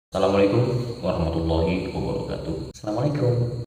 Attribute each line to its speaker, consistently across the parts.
Speaker 1: Assalamualaikum warahmatullahi wabarakatuh. Assalamualaikum.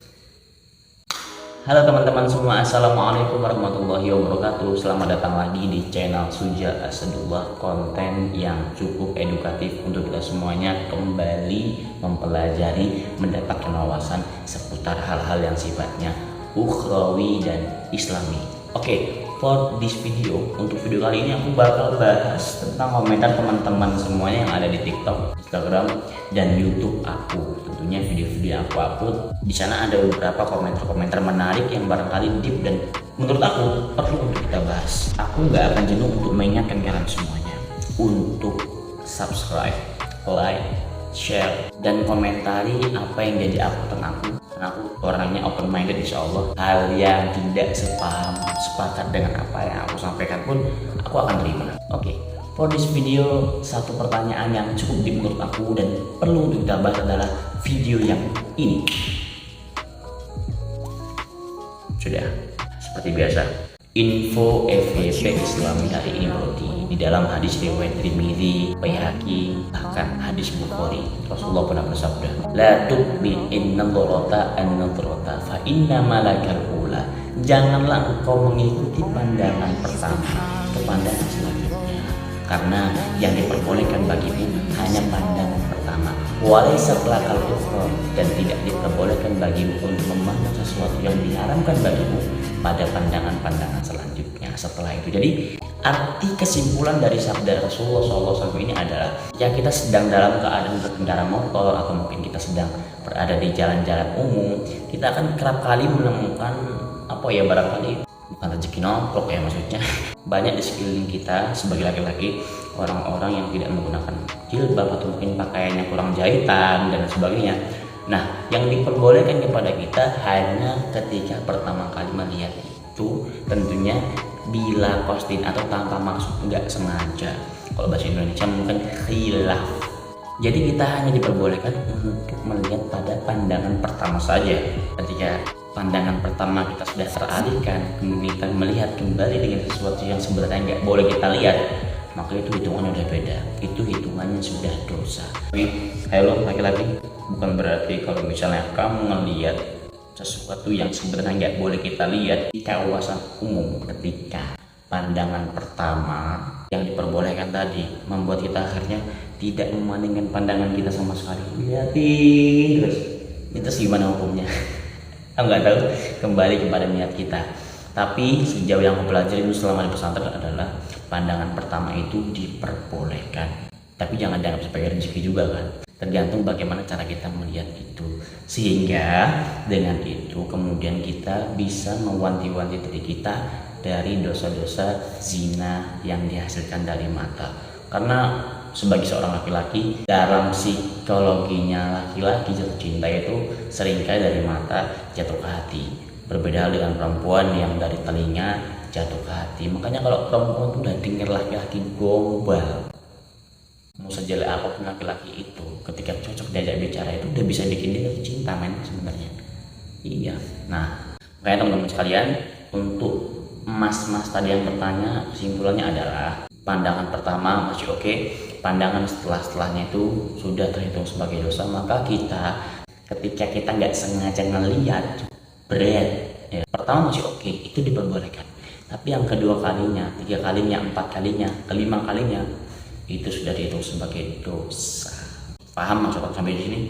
Speaker 1: Halo teman-teman semua, assalamualaikum warahmatullahi wabarakatuh. Selamat datang lagi di channel Suja Asadullah, konten yang cukup edukatif untuk kita semuanya kembali mempelajari, mendapatkan wawasan seputar hal-hal yang sifatnya ukhrawi dan islami. Oke, for this video, untuk video kali ini aku bakal bahas tentang komentar teman-teman semuanya yang ada di TikTok, Instagram, dan YouTube aku. Tentunya video-video aku upload di sana ada beberapa komentar-komentar menarik yang barangkali deep dan menurut aku perlu untuk kita bahas. Aku nggak akan jenuh untuk mengingatkan kalian semuanya untuk subscribe, like, share, dan komentari apa yang jadi uploadan aku. Karena aku orangnya open minded, insya Allah hal yang tidak sepakat dengan apa yang aku sampaikan pun aku akan terima. Oke. For this video, satu pertanyaan yang cukup deep menurut aku dan perlu untuk kita bahas adalah video yang ini. Sudah, seperti biasa, info FYP Islami hari ini di dalam hadis riwayat Tirmidzi, Baihaqi, bahkan hadis Bukhari. Rasulullah pernah bersabda, "La tuqbi an-nadhrata an-nadhrata fa inna malakal ula." Janganlah engkau mengikuti pandangan pertama ke pandangan selanjutnya, karena yang diperbolehkan bagimu hanya pandangan pertama. Walaysa lakal ukhra, dan tidak diperbolehkan bagimu untuk memandang sesuatu yang diharamkan bagimu pada pandangan-pandangan selanjutnya setelah itu. Jadi arti kesimpulan dari sabda Rasulullah SAW ini adalah ya, kita sedang dalam keadaan berkendara motor atau mungkin kita sedang berada di jalan-jalan umum, kita akan kerap kali menemukan barangkali bukan rezeki nongkrong ya, maksudnya banyak di sekeliling kita sebagai laki-laki orang-orang yang tidak menggunakan jilbab atau mungkin pakaiannya kurang jahitan dan sebagainya. Nah, yang diperbolehkan kepada kita hanya ketika pertama kali melihat itu, tentunya bila qasdin atau tanpa maksud, nggak sengaja. Kalau bahasa Indonesia mungkin khilaf. Jadi kita hanya diperbolehkan untuk melihat pada pandangan pertama saja. Ketika pandangan pertama kita sudah teralihkan, kemudian kita melihat kembali dengan sesuatu yang sebenarnya nggak boleh kita lihat, maka itu hitungannya udah beda. Itu hitungannya sudah dosa. Tapi hello laki-laki, bukan berarti kalau misalnya kamu melihat sesuatu yang sebenarnya nggak boleh kita lihat di kawasan umum, ketika pandangan pertama yang diperbolehkan tadi membuat kita akhirnya tidak memandangkan pandangan kita sama sekali, lihatin terus gimana hukumnya? Aku nggak tahu, kembali kepada niat kita. Tapi sejauh yang aku pelajari itu selama di pesantren adalah pandangan pertama itu diperbolehkan, tapi jangan dianggap sebagai rezeki juga kan, tergantung bagaimana cara kita melihat itu, sehingga dengan itu kemudian kita bisa mewanti-wanti diri kita dari dosa-dosa zina yang dihasilkan dari mata. Karena sebagai seorang laki-laki, dalam psikologinya laki-laki jatuh cinta itu seringkali dari mata jatuh ke hati. Berbeda dengan perempuan yang dari telinga jatuh ke hati. Makanya kalau perempuan tuh udah denger laki-laki gombal, mau sejelek apapun laki-laki itu, ketika cocok diajak bicara itu udah bisa bikin dia jatuh cinta men sebenarnya. Iya. Nah, makanya teman-teman sekalian, untuk mas-mas tadi yang bertanya, kesimpulannya adalah pandangan pertama masih oke, pandangan setelahnya itu sudah terhitung sebagai dosa. Maka kita ketika kita nggak sengaja ngelihat ya, pertama masih oke, itu diperbolehkan. Tapi yang kedua kalinya, tiga kalinya, empat kalinya, kelima kalinya, itu sudah dihitung sebagai dosa. Paham maksud aku sampai di sini?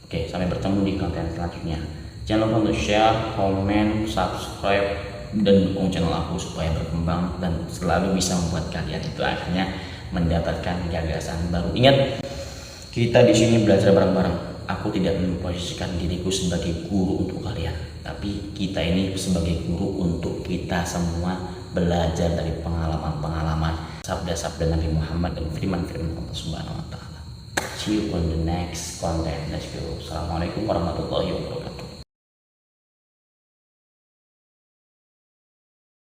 Speaker 1: Oke, sampai bertemu di konten selanjutnya. Jangan lupa untuk share, komen, subscribe, dan dukung channel aku supaya berkembang dan selalu bisa membuat kalian itu akhirnya mendapatkan gagasan baru. Ingat, kita di sini belajar bareng-bareng. Aku tidak memposisikan diriku sebagai guru untuk kalian, tapi kita ini sebagai guru untuk kita semua belajar dari pengalaman-pengalaman sabda-sabda Nabi Muhammad dan firman-firman Allah Subhanahu wa taala. See you on the next content. Let's go. Assalamualaikum warahmatullahi wabarakatuh.